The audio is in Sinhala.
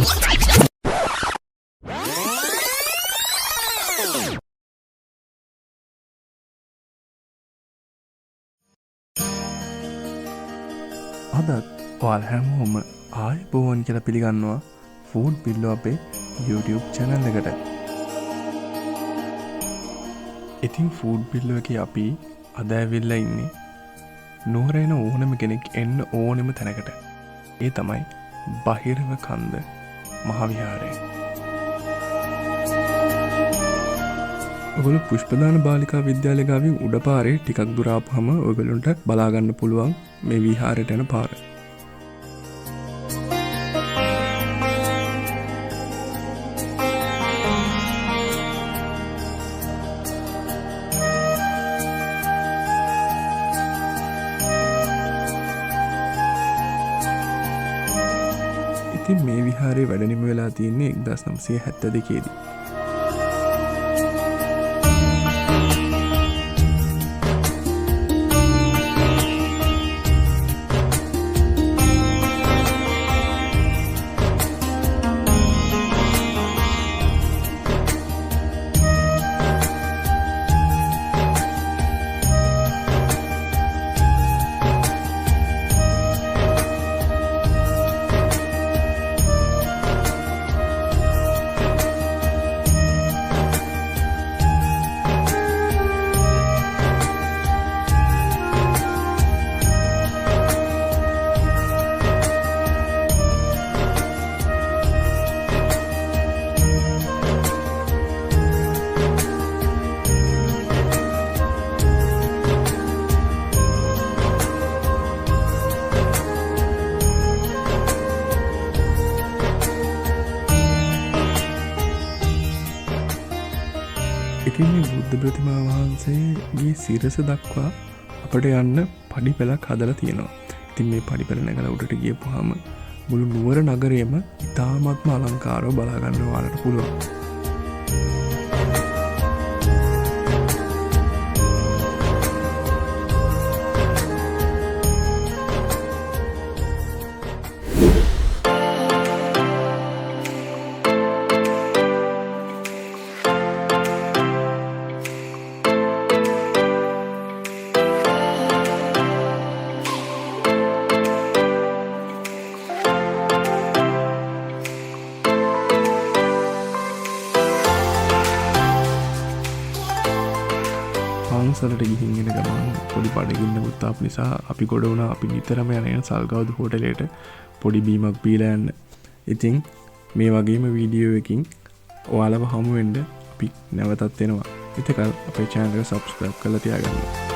අදත් ඔයාලා හැමෝම ආයුබෝවන් කියලා පිළිගන්නවා Foodbillo අපේ YouTube channel එකට. ඉතින් Foodbillo එකේ අපි අද ඇවිල්ලා ඉන්නේ නුවරඑන ඕනම කෙනෙක් එන්න ඕනෙම තැනකට. ඒ තමයි බහිරවකන්ද මහවිහාරය. ඔයගොල්ලෝ පුෂ්පදාන බාලිකා විද්‍යාලය ගාවින් උඩ පාරේ ටිකක් දුර ආපුවම ඔයගොල්ලන්ට බලා ගන්න පුළුවන් මේ විහාරයට යන පාර. ඉතින් මේ විහාරේ වැඩ නිම වෙලා තියෙන්නේ 1972 දී. ඉතින් මේ බුද්ධ ප්‍රතිමා වහන්සේගේ සිරස දක්වා අපට යන්න පඩි පෙළක් හදලා තියෙනවා. ඉතින් මේ පඩි පෙළ නැගලා උඩට ගියපුවාම මුළු නුවර නගරයම ඉතාමත්ම අලංකාරව බලා ගන්න ඔයාලට පුළුවන්. පන්සලට ගිහින් එන ගමන් පොඩි බඩගින්නකුත් ආපු නිසා අපි ගොඩ වුණා අපි නිතරම යන සල්ගවුදු හෝටලයට පොඩි බීමක් බීලා යන්න. ඉතින් මේ වගේම වීඩියෝ එකකින් ඔයාලව හමු වෙන්න අපි නැවතත් එනවා. එතකල් අපේ channel එක subscribe කරලා තියාගන්න.